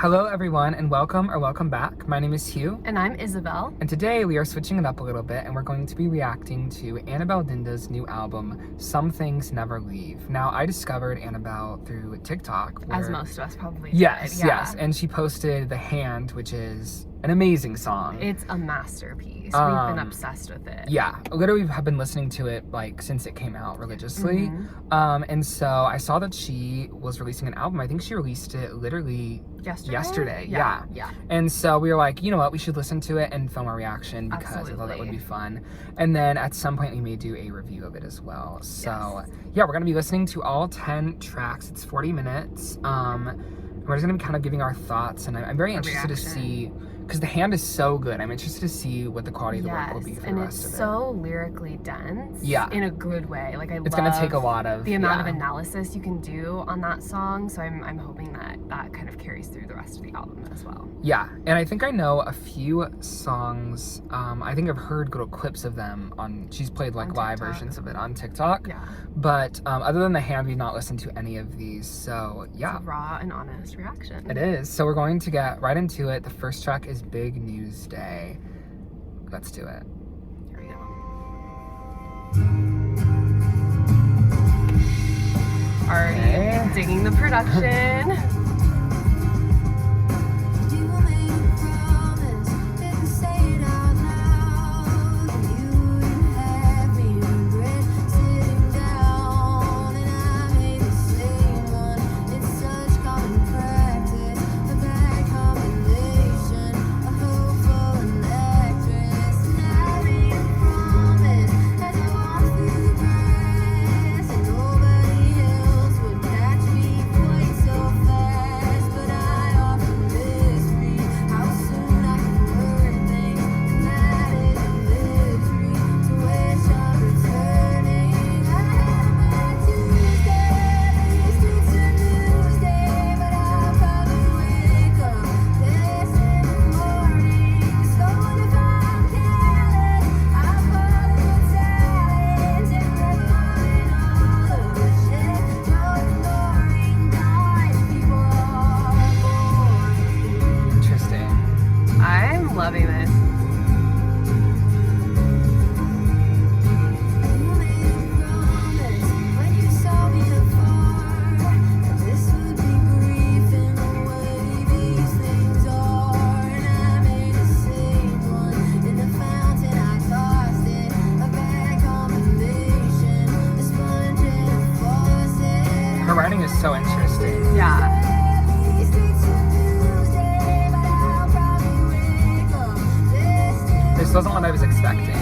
Hello everyone and welcome back. My name is Hugh. And I'm Isabel. And today we are switching it up a little bit and we're going to be reacting to Anabelle Dinda's new album, Some Things Never Leave. Now, I discovered Annabelle through TikTok. As most of us probably Yes, did. yes. And she posted The Hand, which is an amazing song. It's a masterpiece. We've been obsessed with it. Yeah, literally have been listening to it like since it came out religiously. And so I saw that she was releasing an album. I think she released it literally yesterday. Yeah. And so we were like, you know what, we should listen to it and film a reaction because I thought that would be fun. And then at some point we may do a review of it as well. So yeah, we're gonna be listening to all 10 tracks. It's 40 minutes. We're just gonna be kind of giving our thoughts, and I'm very interested to see, because The Hand is so good. I'm interested to see what the quality of the work will be for the rest of it. And it's so lyrically dense. Yeah. In a good way. Like it's gonna take a lot of the amount of analysis you can do on that song. So I'm hoping that that kind of carries through the rest of the album as well. Yeah, and I think I know a few songs. I think I've heard little clips of them on. She's played like live versions of it on TikTok. Yeah. But other than The Hand, we've not listened to any of these. So yeah. It's a raw and honest reaction. It is. So we're going to get right into it. The first track is Big News Day. Let's do it. Here we go. Already digging the production. Loving this. Her writing is so interesting. Yeah. This wasn't what I was expecting.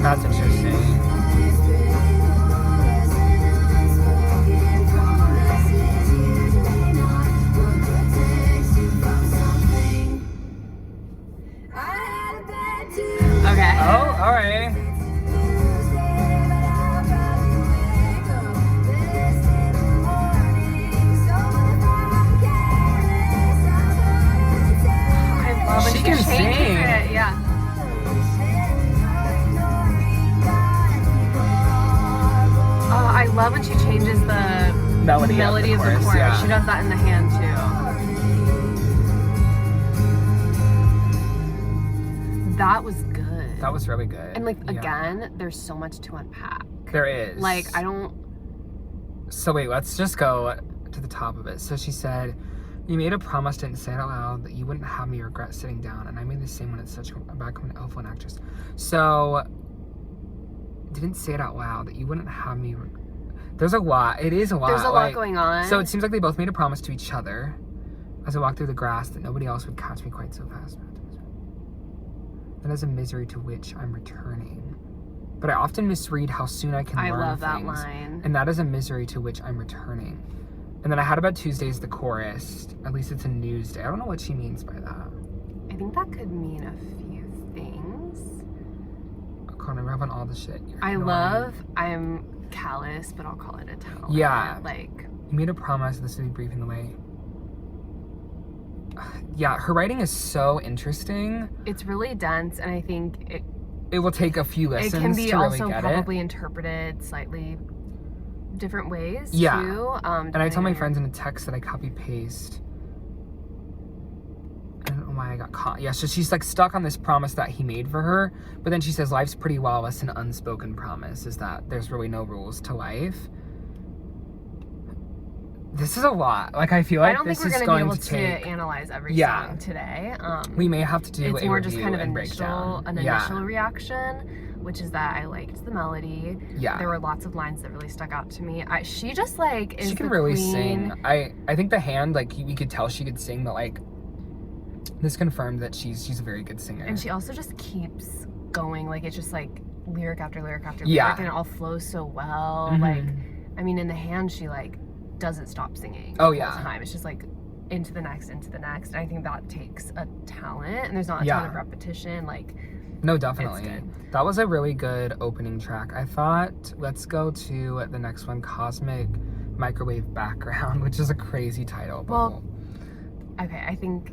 That's interesting. Okay. Oh, all right. I love when she can sing. It. Yeah. I love when she changes the melody of the chorus. Yeah. She does that in The Hand too. That was good. That was really good. And again, there's so much to unpack. There is. Like, I don't... So wait, let's just go to the top of it. So she said, "You made a promise, didn't say it out loud, that you wouldn't have me regret sitting down, and I made the same when it's such a bad an elf and actress." So, didn't say it out loud, that you wouldn't have me There's a lot. It is a lot. There's a lot going on. So it seems like they both made a promise to each other as I walked through the grass that nobody else would catch me quite so fast. That is a misery to which I'm returning. But I often misread how soon I can learn things. I love that line. And that is a misery to which I'm returning. And then I had about Tuesdays the chorus. At least it's a news day. I don't know what she means by that. I think that could mean a few things. Oh, Connor, we're having all the shit. I'm callous, but I'll call it a talent. Yeah. Like, you made a promise this would be brief in the way. Yeah, her writing is so interesting. It's really dense, and I think it will take a few lessons to really get it. It can be also probably interpreted slightly different ways, too. And I tell my friends in a text that I copy-paste. I don't know why I got caught. Yeah, so she's like stuck on this promise that he made for her, but then she says life's pretty wild. It's an unspoken promise, is that there's really no rules to life. This is a lot. Like, I feel like this is going to take... I don't think we're going to be able to analyze every song today. We may have to do it's more just kind of an initial reaction, which is that I liked the melody. Yeah. There were lots of lines that really stuck out to me. She just, like, is she can the really queen. Sing. I think the hand, like, you could tell she could sing, but, like, this confirmed that she's a very good singer. And she also just keeps going. Like, it's just, like, lyric after lyric after lyric, and it all flows so well. Mm-hmm. Like, I mean, in the hand, she, like, doesn't stop singing the whole time. It's just like into the next. And I think that takes a talent, and there's not a ton of repetition. Like, no, definitely. That was a really good opening track. I thought, let's go to the next one, Cosmic Microwave Background, which is a crazy title. Well, okay, I think,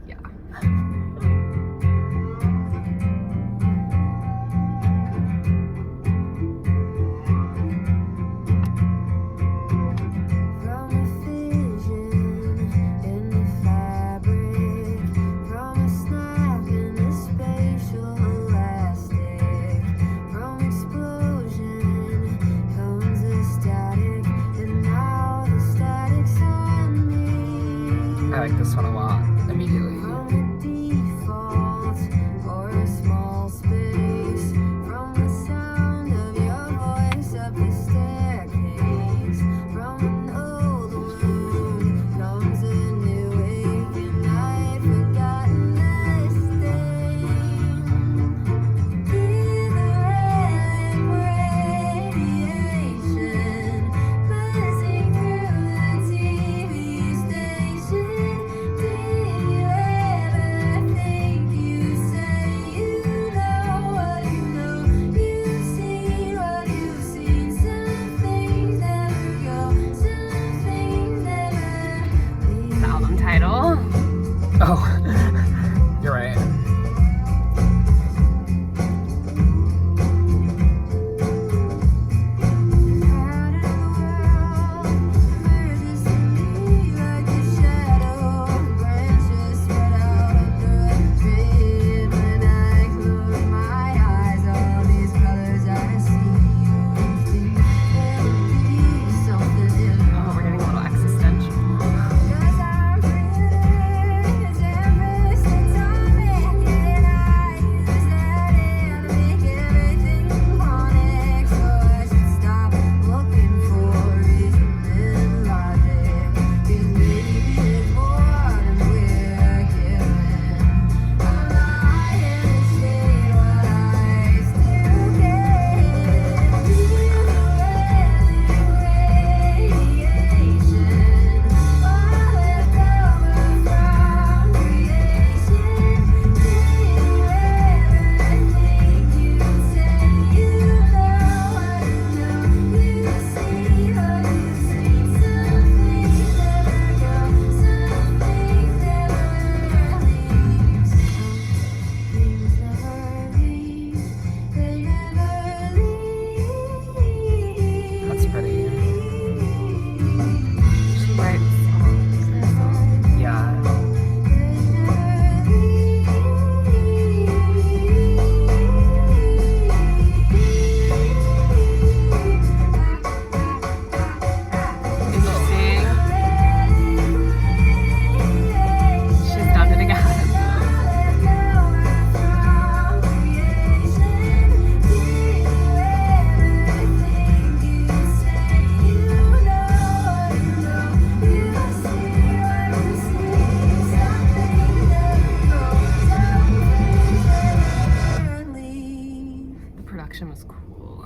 I like this one a lot immediately. Oh, you're right.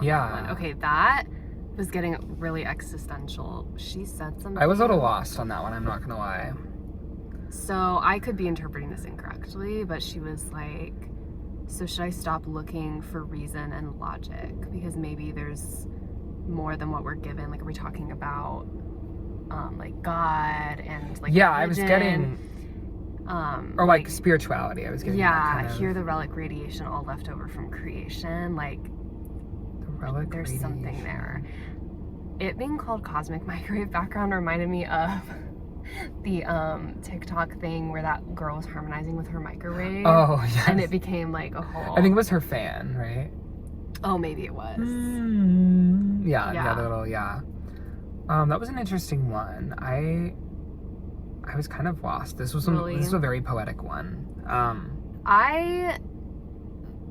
that one. Okay, that was getting really existential. She said something. I was a little lost on that one, I'm not gonna lie. So I could be interpreting this incorrectly, but she was like, so should I stop looking for reason and logic? Because maybe there's more than what we're given. Like, are we talking about like God and like yeah, religion? I was getting or like spirituality. I was getting hear the relic radiation all left over from creation. Like, the relic there's radiation. something there. It being called cosmic microwave background reminded me of the TikTok thing where that girl was harmonizing with her microwave. Oh, yes. And it became like a whole... I think it was her fan, right? Oh, maybe it was. Yeah, the little, that was an interesting one. I was kind of lost. This was a very poetic one. I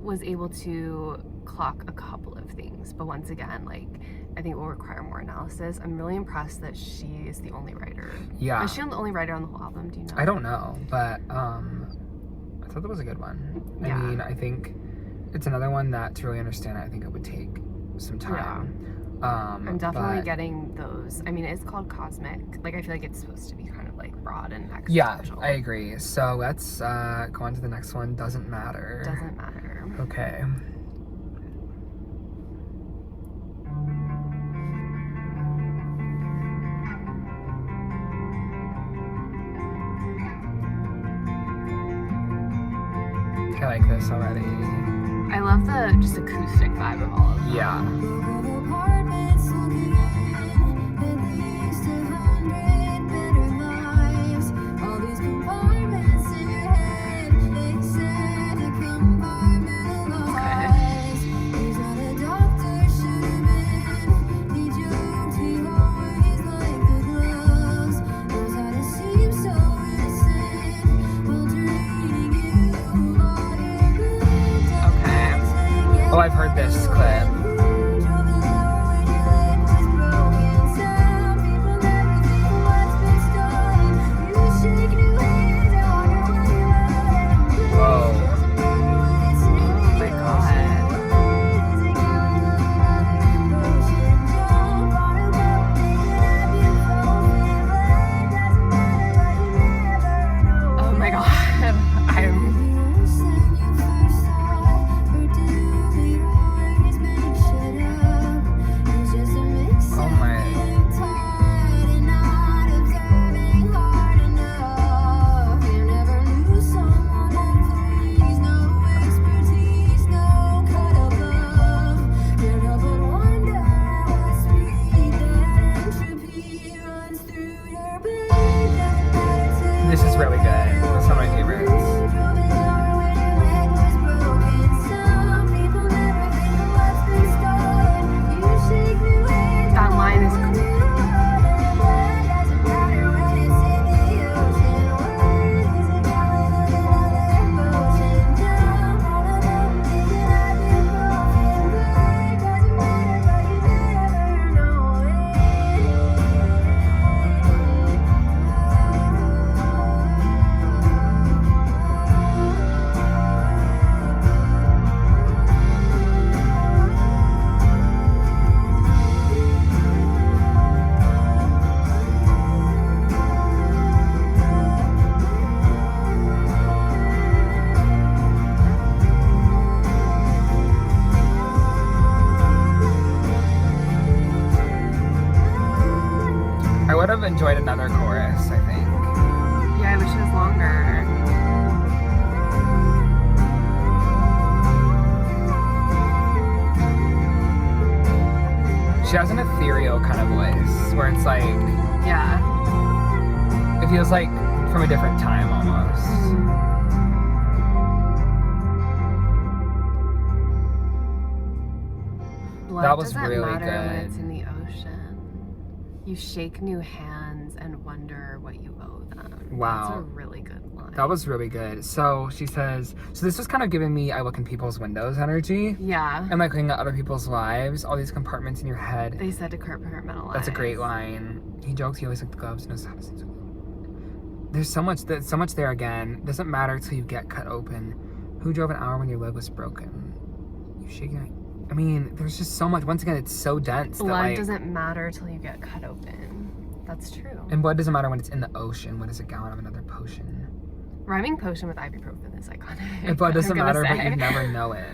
was able to clock a couple of things, but once again, like, I think it will require more analysis. I'm really impressed that she is the only writer. Yeah. Is she the only writer on the whole album? Do you know? I don't know, but I thought that was a good one. Yeah. I mean, I think it's another one that to really understand, I think it would take some time. Yeah. I'm definitely getting those. I mean, it's called cosmic. Like, I feel like it's supposed to be kind of like broad and existential. Yeah, I agree. So let's go on to the next one. Doesn't matter. Doesn't matter. Okay. I like this already. I love the just acoustic vibe of all of them. Yeah. Oh, I've heard this clip. This is really good. That's one of my favorites. That line is cool. I would have enjoyed another chorus, I think. Yeah, I wish it was longer. She has an ethereal kind of voice where it's like, Yeah. it feels like from a different time almost. Blood That was doesn't really matter when good. it's in the ocean. You shake new hands and wonder what you owe them. Wow. That's a really good line. That was really good. So she says, so this was kind of giving me I look in people's windows energy. Yeah. And like looking at other people's lives, all these compartments in your head. They said to compartmentalize. That's a great line. He jokes he always like the gloves knows how to see. There's so much there again. Doesn't matter till you get cut open. Who drove an hour when your leg was broken? You shaking. I mean, there's just so much. Once again, it's so dense. Blood doesn't matter till you get cut open. That's true. And blood doesn't matter when it's in the ocean. What is a gallon of another potion? Rhyming potion with ibuprofen is iconic. And blood doesn't matter, but you never know it.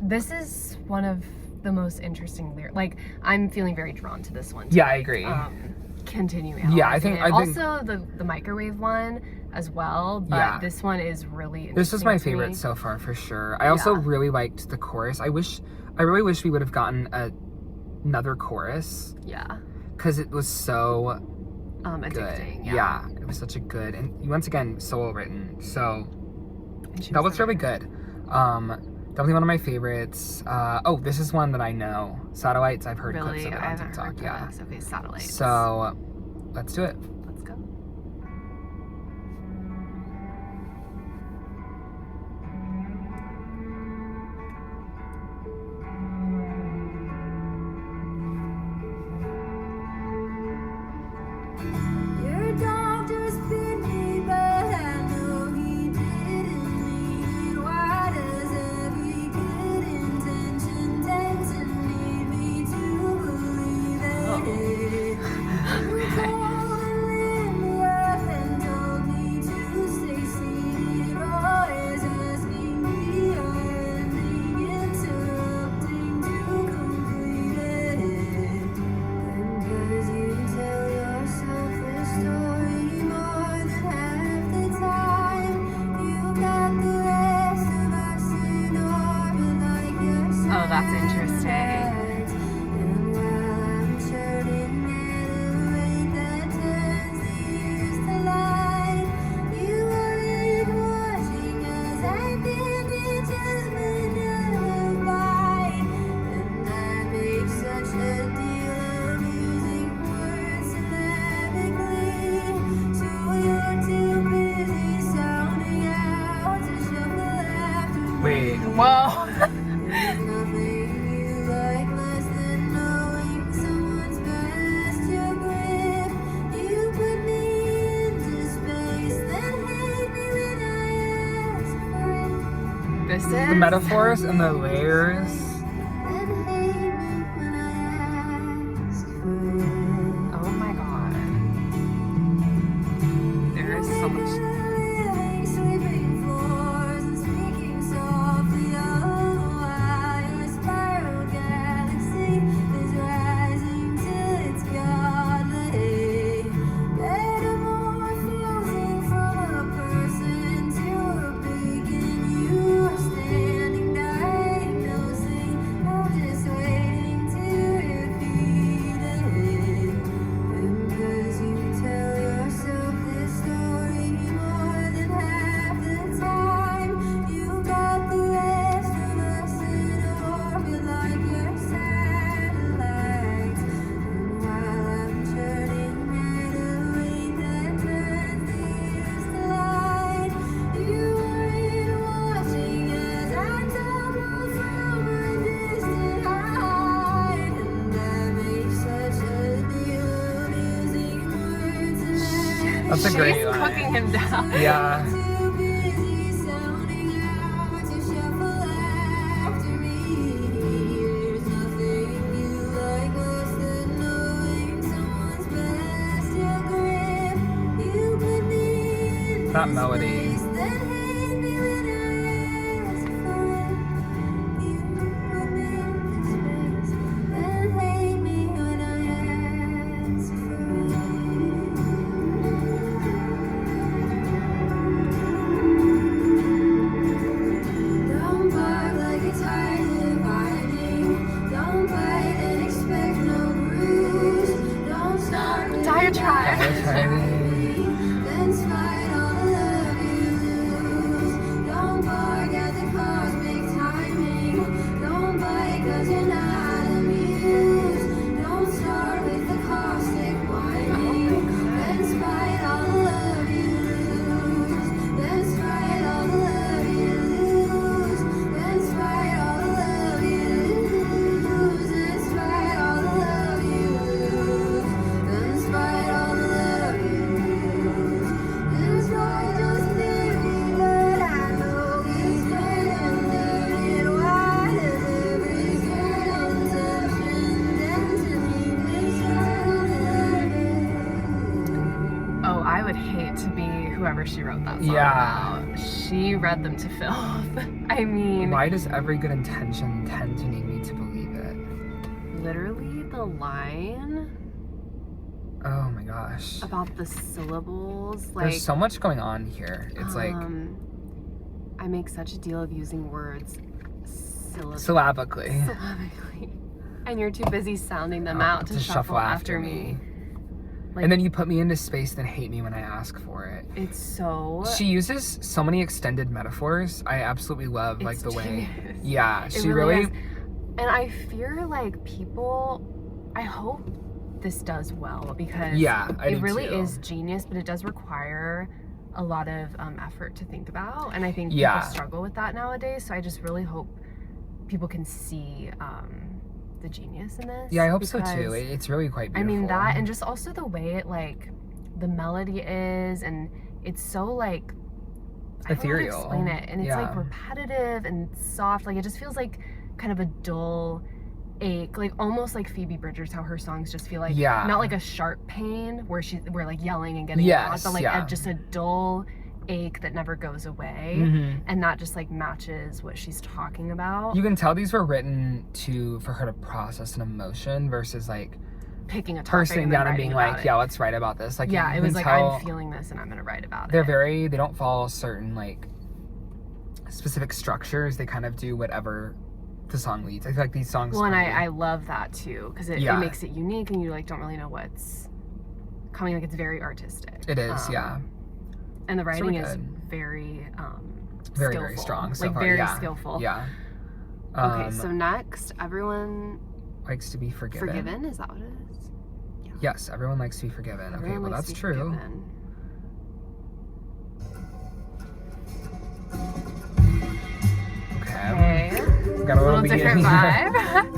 This is one of the most interesting lyrics. Like, I'm feeling very drawn to this one. Yeah, I agree. Continue. Yeah, I think also the microwave one as well, but this one is really interesting. This was my favorite so far for sure. I also really liked the chorus. I really wish we would have gotten another chorus. Yeah. Because it was so addicting. Good. Yeah, it was such a good, and once again, so well written. So that was really good. Definitely one of my favorites. Oh, this is one that I know. Satellites, I've heard clips of it on TikTok. Yeah. Okay, Satellites. So let's do it. Let's go. That's interesting. Wait. Whoa. The metaphors and the layers. Oh my god. There is so much. That's a great line. She's cooking him down. Yeah. That melody. I would hate to be whoever she wrote that song about. She read them to filth. I mean... Why does every good intention tend to need me to believe it? Literally, the line... Oh my gosh. About the syllables. Like, there's so much going on here. It's like... I make such a deal of using words syllabically. And you're too busy sounding them out to shuffle after me. Like, and then you put me into space, then hate me when I ask for it. It's so... She uses so many extended metaphors. I absolutely love, like, the way... Yeah, she really is. And I fear, like, people... I hope this does well, because it really is genius, but it does require a lot of effort to think about. And I think people struggle with that nowadays. So I just really hope people can see... the genius in this. Yeah, I hope so too. It's really quite beautiful. I mean, that, and just also the way it, like, the melody is, and it's so, like, ethereal. I don't know how to explain it. And it's like repetitive and soft. Like, it just feels like kind of a dull ache, like almost like Phoebe Bridgers, how her songs just feel like not like a sharp pain where we're like yelling and getting lost, but like just a dull ache that never goes away, and that just like matches what she's talking about. You can tell these were written for her to process an emotion versus like picking a topic, her sitting down and being like, let's write about this. Like, it was like, I'm feeling this and I'm gonna write about it. They don't follow certain like specific structures. They kind of do whatever the song leads. I feel like these songs. Well, and I love that too, because it makes it unique, and you like don't really know what's coming. Like, it's very artistic. It is, and the writing is very very skillful. Very strong so like far. Very skillful. Okay, so next, everyone likes to be forgiven. Forgiven, is that what it is? Yeah. Yes, everyone likes to be forgiven. Okay, well, that's true. Forgiven. Okay. Got a little different vibe.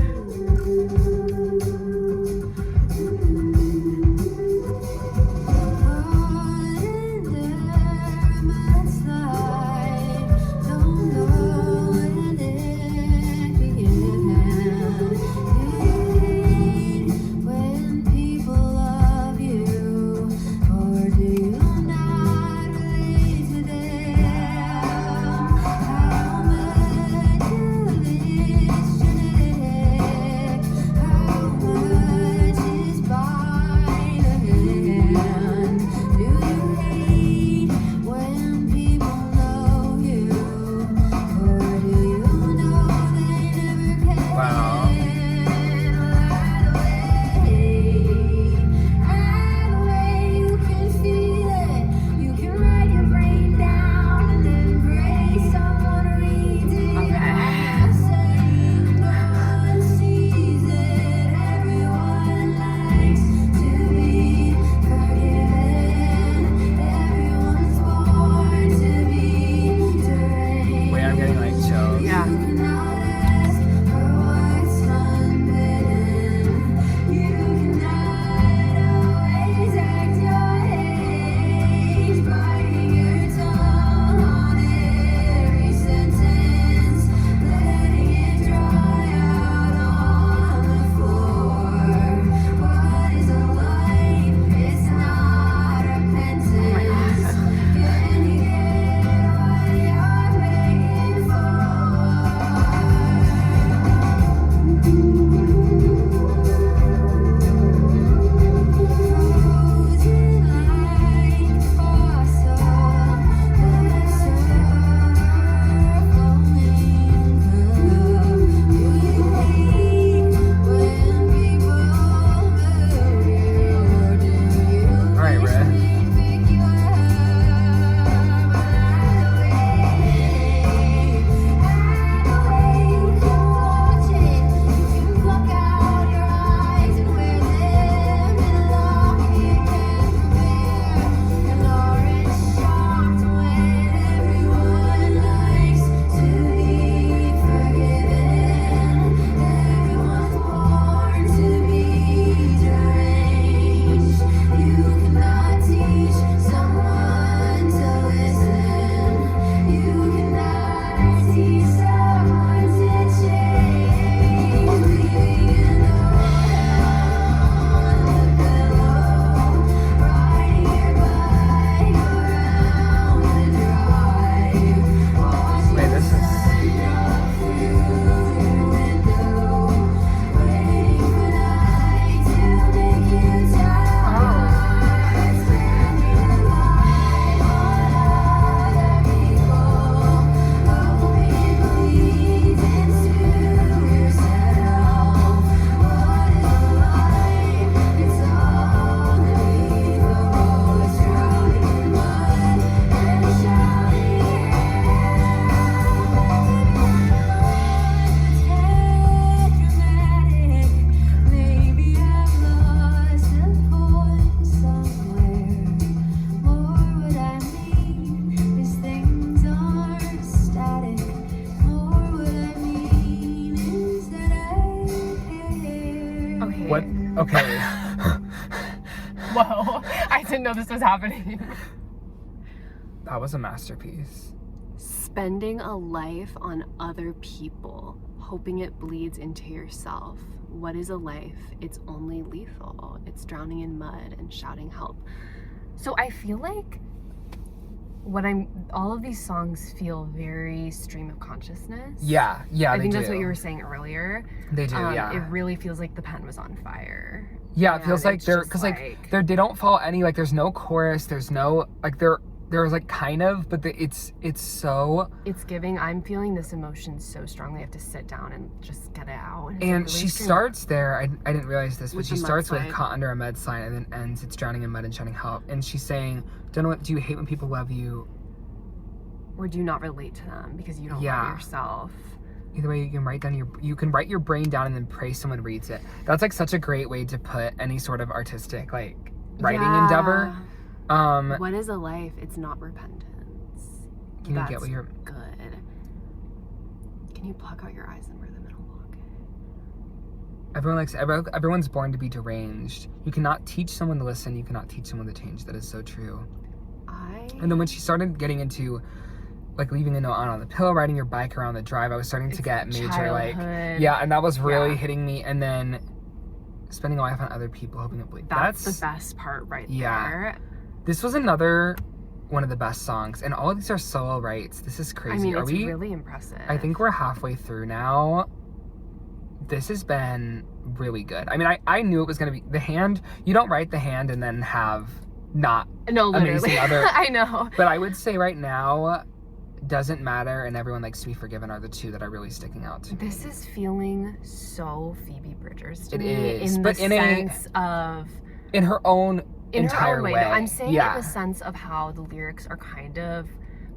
Okay. Whoa. I didn't know this was happening. That was a masterpiece. Spending a life on other people, hoping it bleeds into yourself. What is a life? It's only lethal. It's drowning in mud and shouting help. So I feel like all of these songs feel very stream of consciousness. Yeah, I think that's what you were saying earlier. They do, yeah. It really feels like the pen was on fire. Yeah, it feels like they don't follow any, like, there's no chorus, there's no, like, there's like kind of, but it's so... It's giving, I'm feeling this emotion so strongly, I have to sit down and just get it out. And really she starts there, I didn't realize this, but she starts with caught under a mudslide and then ends, it's drowning in mud and shouting help. And she's saying, do you hate when people love you? Or do you not relate to them because you don't love yourself? Either way, you can write your brain down and then pray someone reads it. That's like such a great way to put any sort of artistic, like, writing endeavor. What is a life? It's not repentance. Can you get what you're... Good. Can you pluck out your eyes and wear them in a locket? Everyone's born to be deranged. You cannot teach someone to listen. You cannot teach someone to change. That is so true. And then when she started getting into, like, leaving a note on the pillow, riding your bike around the drive, I was starting to get major, childhood. and that was really hitting me. And then spending a life on other people, hoping it bleeds. That's the best part there. This was another one of the best songs, and all of these are solo writes. This is crazy. I mean, it's really impressive. I think we're halfway through now. This has been really good. I mean, I knew it was going to be... The Hand, you don't write The Hand and then have amazing other... I know. But I would say right now, Doesn't Matter and Everyone Likes to Be Forgiven are the two that are really sticking out to me. This is feeling so Phoebe Bridgers to me. It is. In the sense of... In her own... In entire her own way. way. No, I'm saying in the sense of how the lyrics are kind of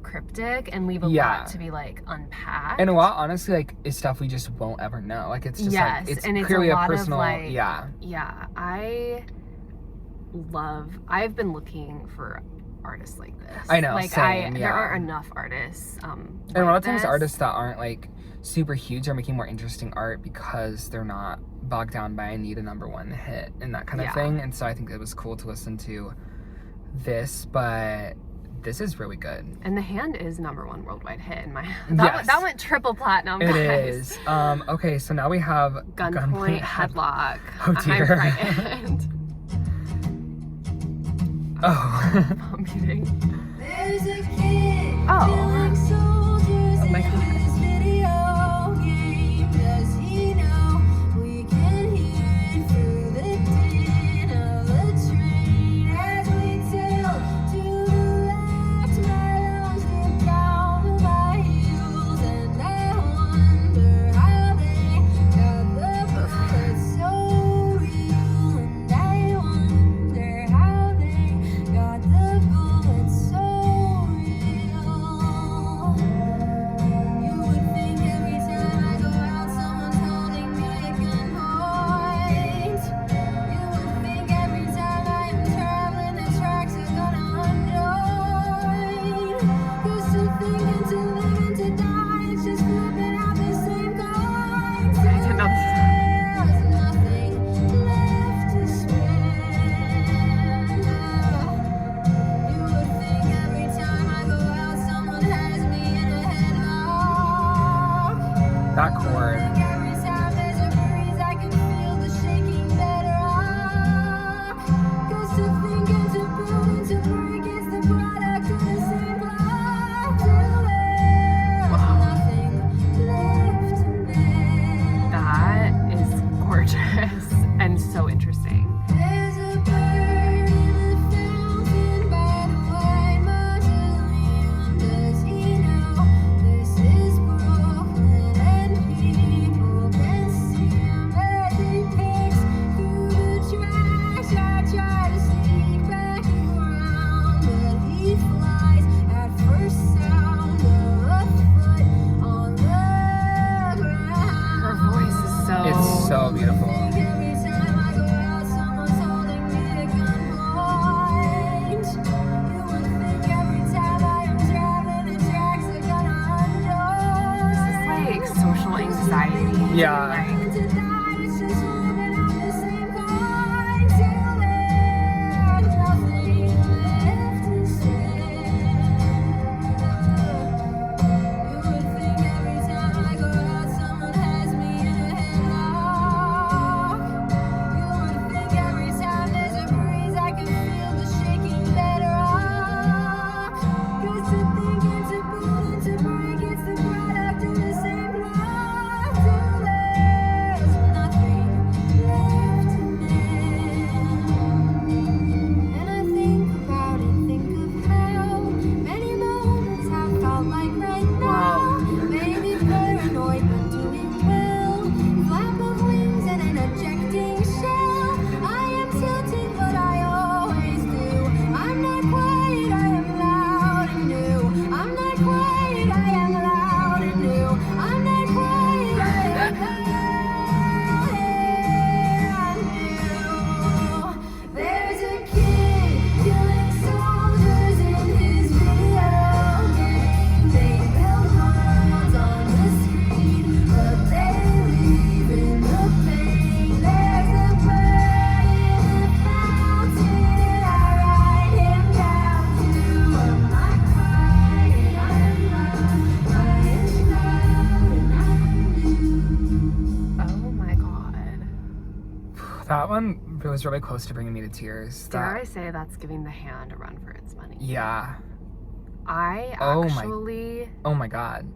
cryptic and leave a lot to be, like, unpacked. And a lot, honestly, like, is stuff we just won't ever know. Like, it's just like, it's and clearly it's a personal, of, like, I've been looking for artists like this. I know, like, same, there aren't enough artists. And a lot of times artists that aren't, like, super huge are making more interesting art because they're not bogged down by I need a #1 hit and that kind of thing. And so I think it was cool to listen to this, but this is really good. And The Hand is #1 worldwide hit in my that went triple platinum. It is. Okay, so now we have Gunpoint, Headlock. Oh dear. I'm frightened. I'm kidding. Oh my god. That chord. That is gorgeous and so interesting. It's so beautiful. This is like social anxiety. Yeah. Like, That one was really close to bringing me to tears. Dare I say that's giving The Hand a run for its money? Yeah. Oh my God.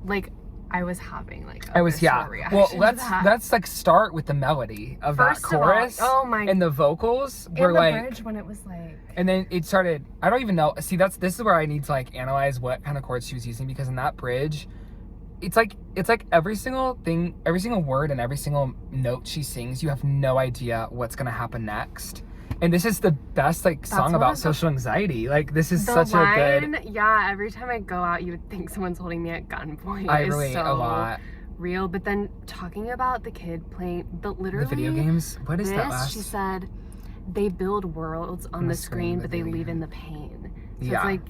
Like, I was having like reaction. Well, let's like start with the melody of that chorus. And the vocals were like, bridge when it was like, and then it started. I don't even know. See, this is where I need to like analyze what kind of chords she was using, because in that bridge, it's like every single thing, every single word, and every single note she sings, you have no idea what's gonna happen next. And this is the best like song about social anxiety. Like, this is such a good. Yeah, every time I go out, you would think someone's holding me at gunpoint. I relate a lot. Real, but then talking about the kid playing the video games. What is that last? She said they build worlds on the screen, but they leave in the pain. So it's like,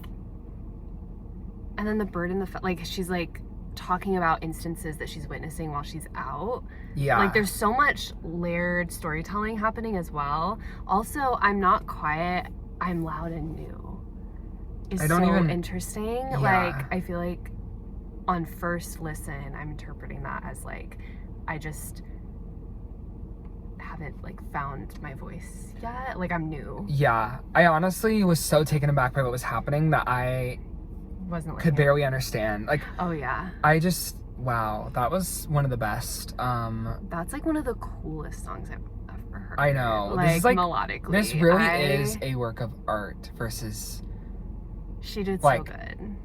and then the bird in the like, she's like talking about instances that she's witnessing while she's out. Yeah. Like, there's so much layered storytelling happening as well. Also, I'm not quiet, I'm loud and new. It's interesting. Yeah. Like, I feel like on first listen, I'm interpreting that as like, I just haven't like found my voice yet. Like, I'm new. Yeah. I honestly was so taken aback by what was happening that I could barely understand. Like, oh yeah. Wow, that was one of the best. That's like one of the coolest songs I've ever heard. I know. Like, this is like melodically. This really is a work of art versus. She did like, so good.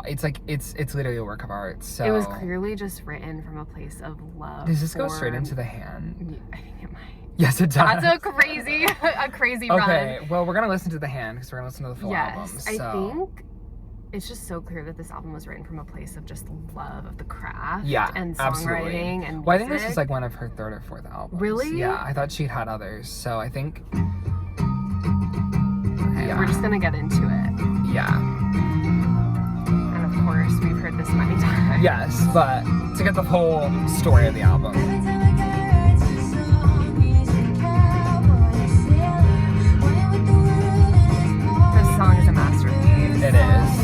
It's like it's literally a work of art. So it was clearly just written from a place of love. Does this go straight into The Hand? I think it might. Yes, it does. That's a crazy run. Okay, well, we're gonna listen to The Hand because we're gonna listen to the full album. So. I think it's just so clear that this album was written from a place of just love of the craft, and songwriting and music. Well, I think this is like one of her third or fourth albums. Really? Yeah, I thought she'd had others, so I think. Okay, we're just gonna get into it. Yeah. And of course, we've heard this many times. Yes, but to get the whole story of the album. This song is a masterpiece. It is.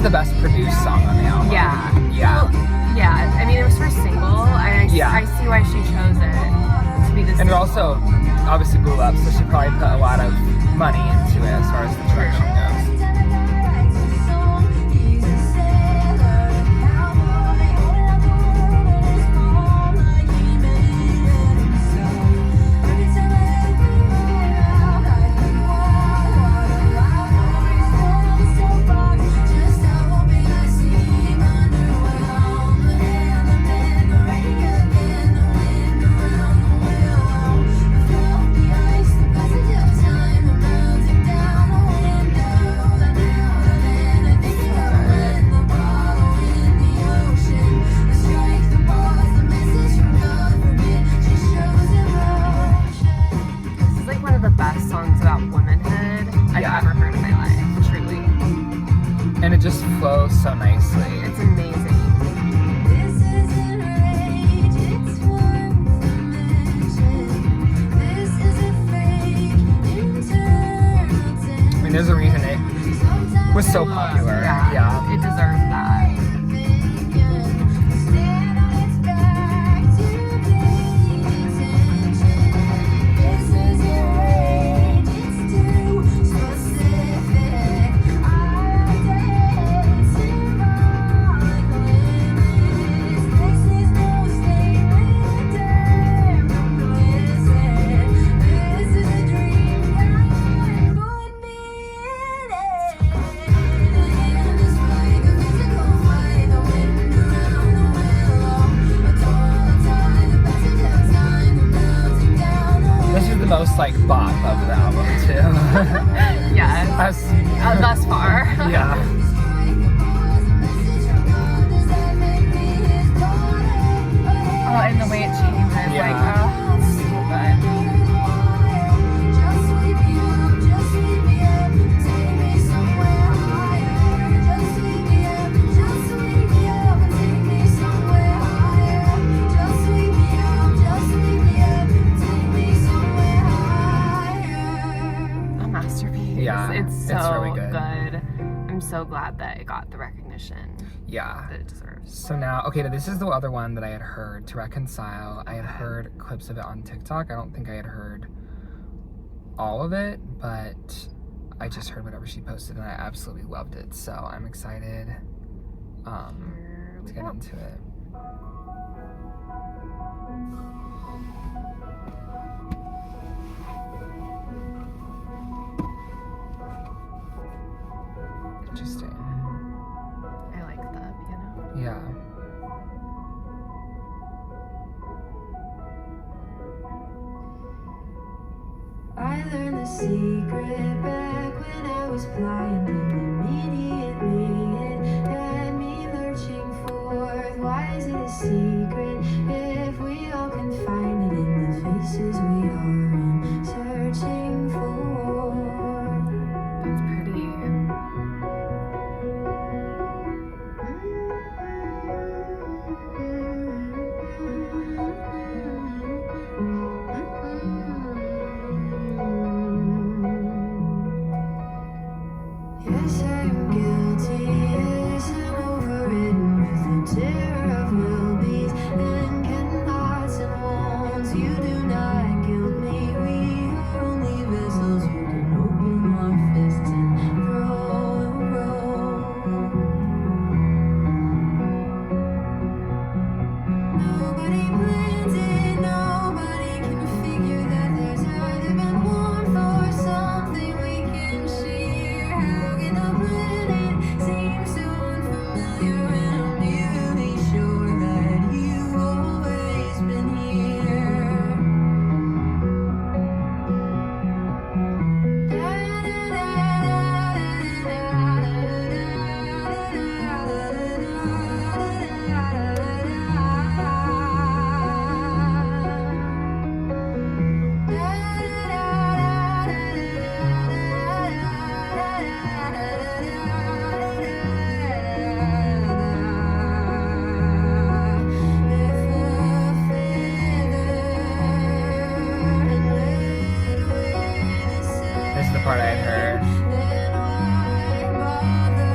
The best produced song on the album. Yeah. I mean, it was her single. I see why she chose it to be this. And it also obviously blew up, so she probably put a lot of money into it as far as the direction goes. And it just flows so nicely. It's amazing. I mean, there's a reason it was so popular. Yeah. It deserves that. Most like bop of the album too. Yes. Thus far. Yeah. Oh, and the way it changes, like, oh, it's so good. Yeah, it's so really good. I'm so glad that it got the recognition that it deserves. So now, okay, this is the other one that I had heard, To Reconcile. I had heard clips of it on TikTok. I don't think I had heard all of it, but I just heard whatever she posted, and I absolutely loved it. So I'm excited to get into it. Interesting. I like the piano. Yeah. I learned the secret back when I was blind, and immediately it had me lurching forth. Why is it a secret if we all can find it in the faces we are searching for? That's pretty. Yes, I'm guilty. Yes, I'm overridden with the terror of will-be's and cannot and wants. You do not guilt me. We are only vessels. You can open our fists and throw the roll. Nobody plans it. Nobody can figure that there's either been one for something we can share. How can the planet seem so unfamiliar when I'm really sure that you've always been here? This is the part I had heard. Then why bother?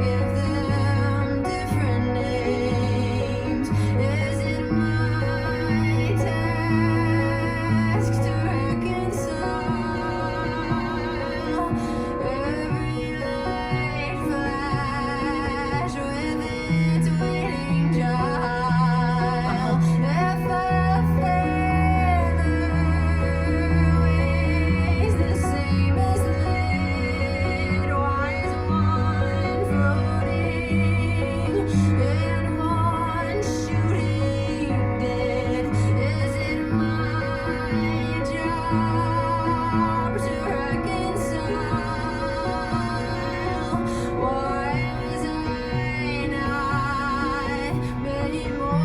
Give them different names. Is it my task to reconcile every light flash with its waiting child? If a feather weighs the same as lead, why is one floating and one shooting dead? Is it my job to reconcile? Why was I not made more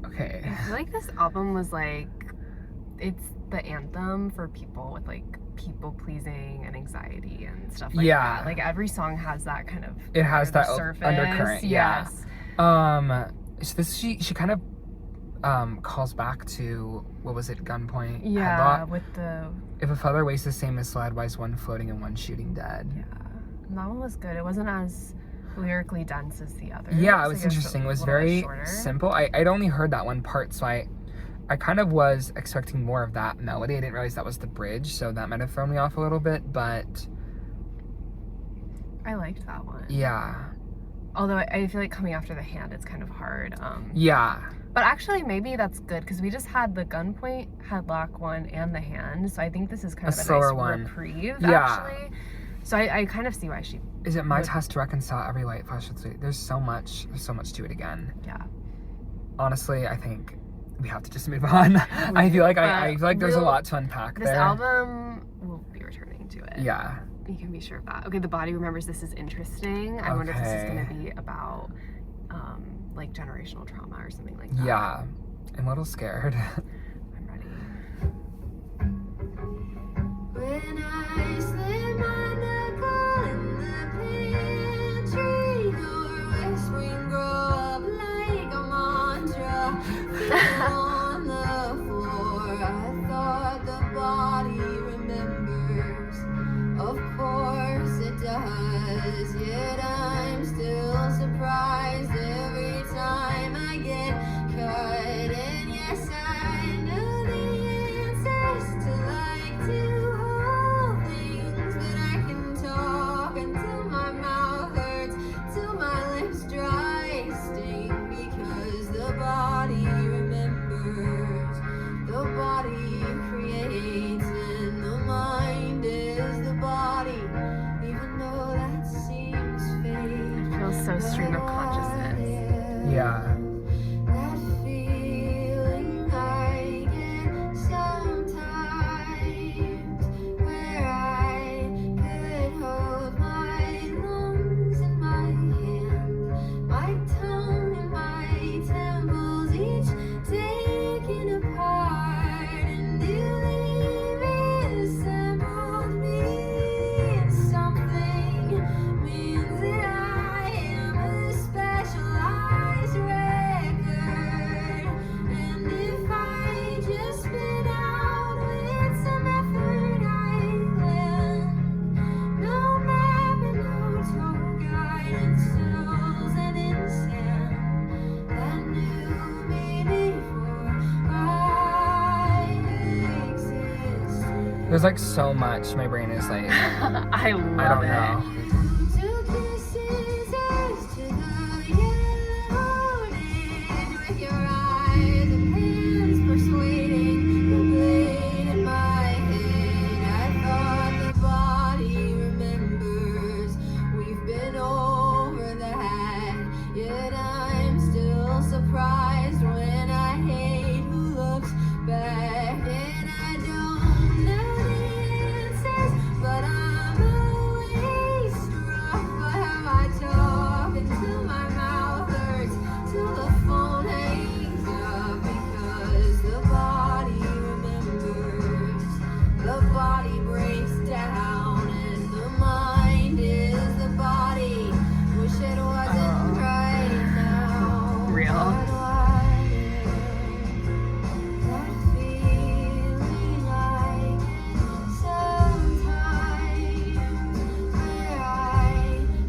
Okay. I feel like this album was like, it's the anthem for people with like people pleasing and anxiety and stuff like that. Like every song has that kind of. It has that surface. undercurrent. Yes. So this she kind of calls back to, what was it, Gunpoint? Yeah, Headlock? with the. If a feather weighs the same as slide, why is one floating and one shooting dead? Yeah, and that one was good. It wasn't as lyrically dense as the other. Yeah, it was interesting. It was very shorter. simple. I'd only heard that one part, so I kind of was expecting more of that melody. I didn't realize that was the bridge, so that might have thrown me off a little bit, but I liked that one. yeah. Although I feel like coming after the hand, it's kind of hard. Yeah. But actually, maybe that's good because we just had the Gunpoint, Headlock one, and the hand. So I think this is kind of a slower nice one. reprieve, Yeah. actually. So I kind of see why she... Is it my task to reconcile every light flashes through? There's so much to it again. Yeah. Honestly, I think we have to just move on. I feel like there's a lot to unpack this there. This album, we'll be returning to it. Yeah. You can be sure of that. Okay, The Body Remembers This is interesting. I wonder if this is going to be about like generational trauma or something like that. Yeah. I'm a little scared. I'm ready. When I slip my knuckle in the pantry door, whispering grow up like a mantra. On the floor, I thought the body remembers. Of course it does, yet I'm still surprised every time I get cut. And yes, I know the answers to like to hold things, but I can talk until my mouth hurts, till my lips dry, sting, because the body remembers, the body creates, and the mind is the body, even though that seems fake. Feels so stream of consciousness. Yeah. That feeling I get sometimes, where I could hold my lungs in my hand, my tongue and my temples each taken apart, and you reassembled me, and something means that I am a specialized record. And if I just spit out with some effort, I land. No map and no tour guide, souls and in sand that knew me before I existed. There's like so much. My brain is like, I love I don't it. know. Two kisses as to the yellow edge, with your eyes and hands persuading the blade in my head. I thought the body remembers. We've been over that, yet I'm still surprised when I hate who looks back, and I don't know the answers, but I'm always struck by how I talk until my mouth hurts, till the phone hangs up, because the body remembers, the body breaks down, and the mind is the body. Wish it wasn't right now. Real. But why that feeling I get sometimes, where I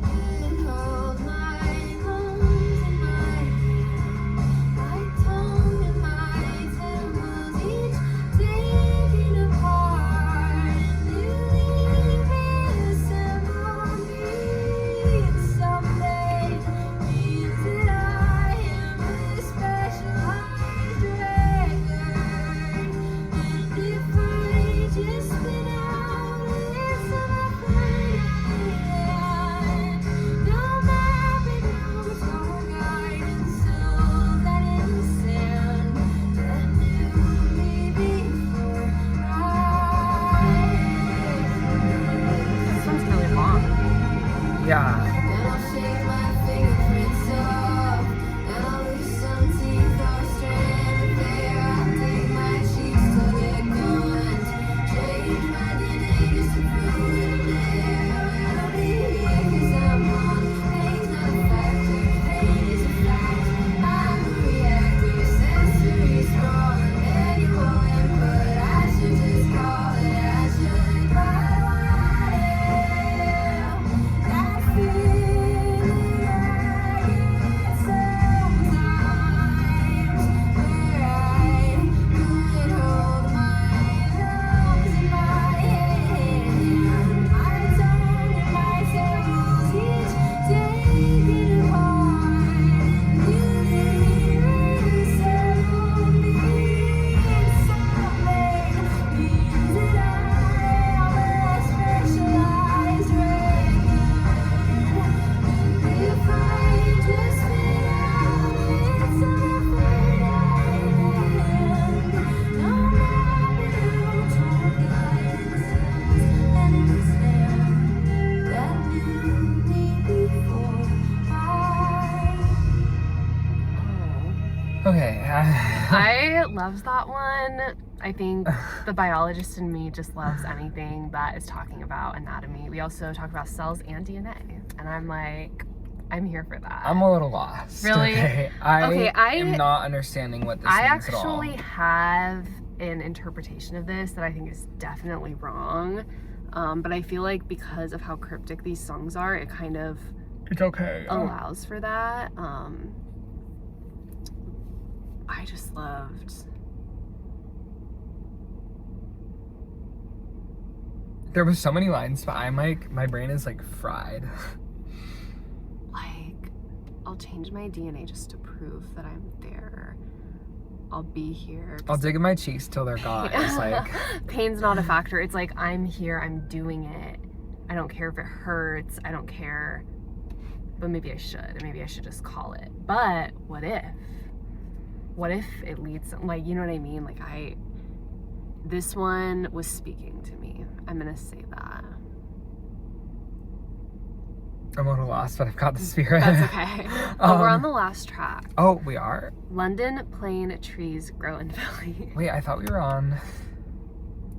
could hold my lungs in my hand, my tongue and my temples each taken apart, and you reassemble me, and someday means that I am a specialized record. And if I just spit out with some effort, I land. No map and no tour guide, and souls that in sand that knew me before This one's really long. Yeah. And I'll shake my fingerprints off, and I'll lose some teeth or strand of hair. I'll dig my cheeks till they're gone, change my DNA just to prove it there. I'll be here 'cause I'm on. Pain's not a factor, pain is a fact. I'm a reactor, sensory strong, manual input. I should just call it, I should, but why that feeling I loved that one. I think the biologist in me just loves anything that is talking about anatomy. We also talk about cells and DNA, and I'm like, I'm here for that. I'm a little lost. Really? Okay. I am not understanding what this means at all. I actually have an interpretation of this that I think is definitely wrong. But I feel like because of how cryptic these songs are, it kind of allows for that. I just loved. There were so many lines, but I'm like, my brain is like fried. Like, I'll change my DNA just to prove that I'm there. I'll be here. I'll dig in my cheeks till they're gone. It's like pain's not a factor. It's like, I'm here, I'm doing it. I don't care if it hurts. I don't care. But maybe I should. Maybe I should just call it. But what if? What if it leads, like, you know what I mean? Like, this one was speaking to me. I'm gonna say that. I'm a little lost, but I've got the spirit. That's okay. We're on the last track. Oh, we are? London Plane Trees Grow in Philly. Wait, I thought we were on.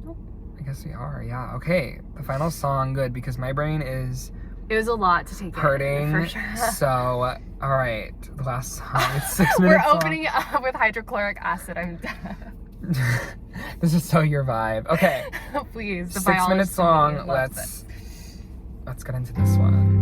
Nope. I guess we are, yeah. Okay, the final song, good, because my brain is... It was a lot to take hurting, in, for sure. So, all right, the last song, it's 6 minutes We're opening it up with hydrochloric acid. I'm dead. This is so your vibe. Okay. Please, the 6 minutes long. Let's get into this one.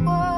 Whoa.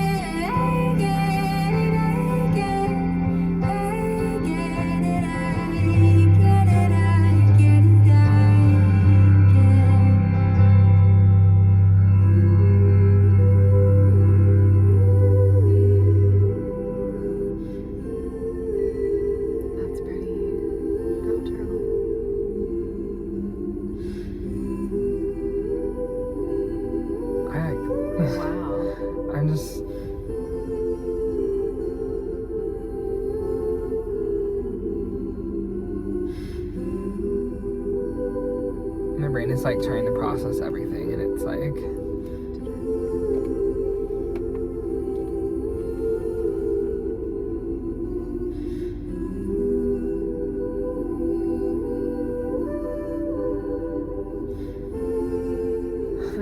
My brain is like trying to process everything, and it's like,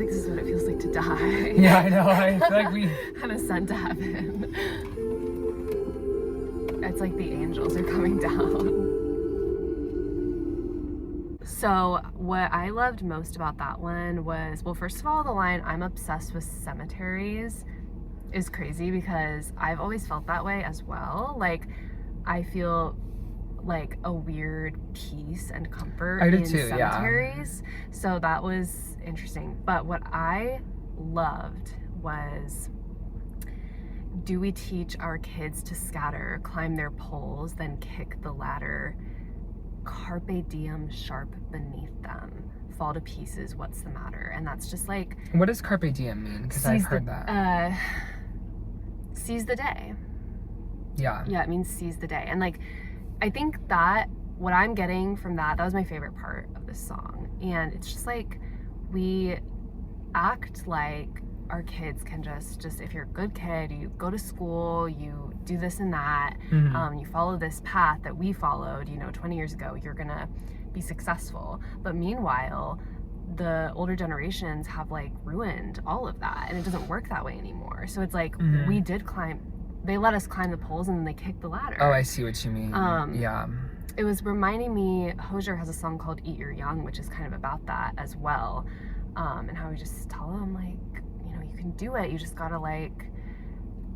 this is what it feels like to die. yeah, I know. I feel like we kind of sent to heaven. It's like the angels are coming down. So what I loved most about that one was, well, first of all, the line, "I'm obsessed with cemeteries," is crazy because I've always felt that way as well. Like, I feel like a weird peace and comfort in cemeteries. Yeah. So that was interesting. But what I loved was, "Do we teach our kids to scatter, climb their poles, then kick the ladder? Carpe diem, sharp beneath them. Fall to pieces, what's the matter?" And that's just like... What does carpe diem mean? Because I've heard that. Seize the day. Yeah. Yeah, it means seize the day. And like, I think that what I'm getting from that was my favorite part of this song. And it's just like, we act like our kids can just if you're a good kid, you go to school, you do this and that, you follow this path that we followed, 20 years ago, you're gonna be successful. But meanwhile, the older generations have like ruined all of that, and it doesn't work that way anymore. So it's like, we did they let us climb the poles and then they kicked the ladder. Oh, I see what you mean. Yeah. It was reminding me, Hozier has a song called "Eat Your Young," which is kind of about that as well. And how we just tell them, like, you can do it. You just gotta like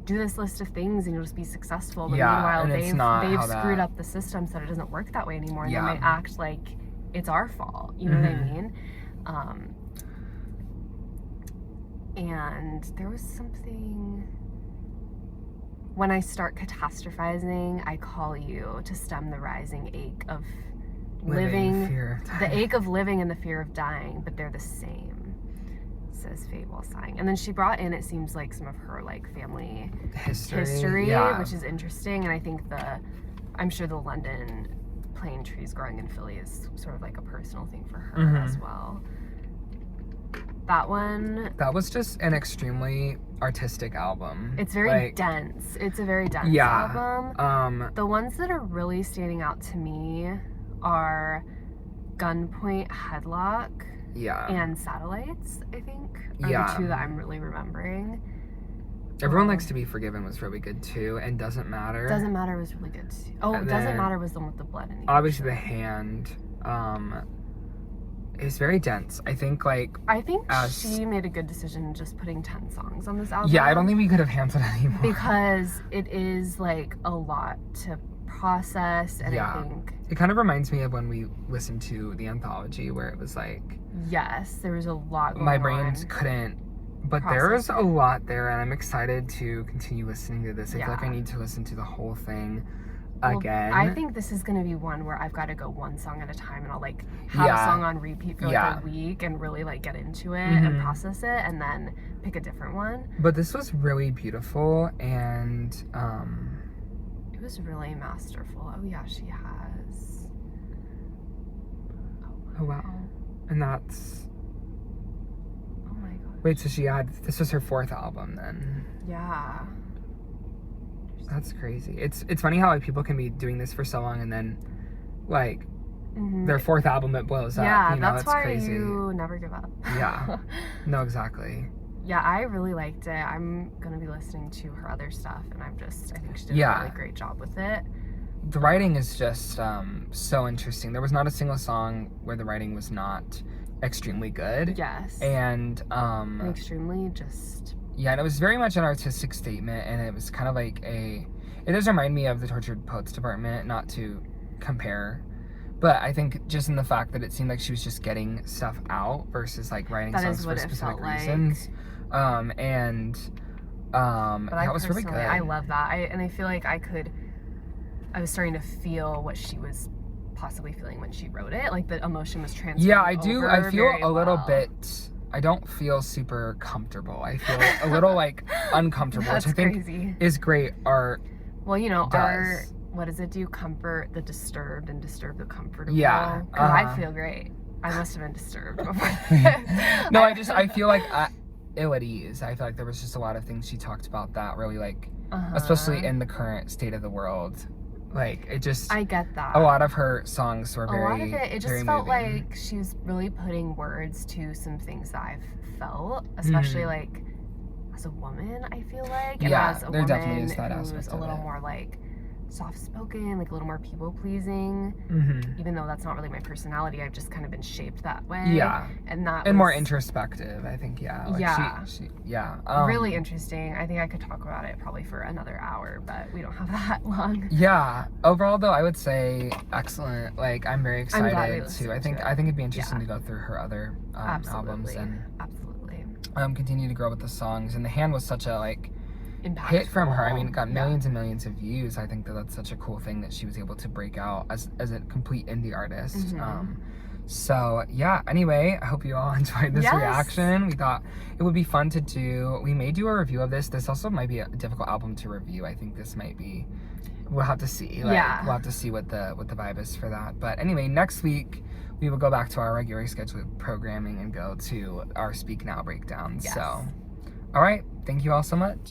do this list of things and you'll just be successful. But meanwhile, they've screwed up the system so that it doesn't work that way anymore. And then they act like it's our fault. You know what I mean? And there was something, "When I start catastrophizing, I call you to stem the rising ache of living, the ache of living and the fear of dying, but they're the same," says Fate while sighing. And then she brought in, it seems like, some of her like family history, which is interesting. And I think I'm sure the London plane trees growing in Philly is sort of like a personal thing for her as well. That was just an extremely artistic album. It's very dense. It's a very dense album. The ones that are really standing out to me are Gunpoint, Headlock, and Satellites, I think, are the two that I'm really remembering. Everyone Likes to Be Forgiven was really good too, and Doesn't Matter. Doesn't Matter was really good too. Oh, Doesn't Matter was the one with the blood in it. Obviously The Hand. It's very dense. I think she made a good decision just putting 10 songs on this album. Yeah, I don't think we could have handled it anymore. Because it is like a lot to process, and I think it kind of reminds me of when we listened to the anthology, where it was like, yes, there was a lot going my brain on. couldn't But there is a lot there, and I'm excited to continue listening to this. I feel like I need to listen to the whole thing again. I think this is going to be one where I've got to go one song at a time, and I'll like have a song on repeat for like a week and really like get into it and process it, and then pick a different one. But this was really beautiful, and it was really masterful. Oh yeah, she has. Oh wow. And that's... Oh my god. Wait, so this was her 4th album then? Yeah. That's crazy. It's funny how like people can be doing this for so long and then like their 4th album it blows up. Yeah, you know, that's why crazy. you never give up. Yeah. No, exactly. Yeah, I really liked it. I'm gonna be listening to her other stuff, and I think she did a really great job with it. The writing is just so interesting. There was not a single song where the writing was not extremely good. Yes. And extremely just... Yeah, and it was very much an artistic statement, and it was kind of like it does remind me of the Tortured Poets Department, not to compare, but I think just in the fact that it seemed like she was just getting stuff out versus like writing songs for specific reasons. But that was really good. I love that. I feel like I was starting to feel what she was possibly feeling when she wrote it. Like the emotion was transferred. Yeah, I do. I feel a little bit. I don't feel super comfortable. I feel a little like uncomfortable, which I think is great art. Well, you know, art. What does it do? Comfort the disturbed and disturb the comfortable. Yeah. I feel great. I must have been disturbed before. No, I feel like ill at ease. I feel like there was just a lot of things she talked about that really like, especially in the current state of the world. Like, it just... I get that. A lot of her songs were very... A lot of it just felt moving. like she was really putting words to some things that I've felt, especially like as a woman, I feel like. And as a woman definitely is that who's aspect a little more like soft-spoken, like a little more people-pleasing. Even though that's not really my personality, I've just kind of been shaped that way. Yeah. And more introspective, I think, Like really interesting. I think I could talk about it probably for another hour, but we don't have that long. Yeah. Overall, though, I would say excellent. Like, I'm very excited too. I think it'd be interesting to go through her other albums and continue to grow with the songs. And The Hand was such a like hit from her. I mean, it got millions and millions of views. I think that's such a cool thing that she was able to break out as a complete indie artist. So yeah, anyway, I hope you all enjoyed this reaction. We thought it would be fun to do. We may do a review of this. This also might be a difficult album to review. I think this might be, we'll have to see. We'll have to see what the vibe is for that. But anyway, next week we will go back to our regular scheduled programming and go to our Speak Now breakdown. So all right, thank you all so much.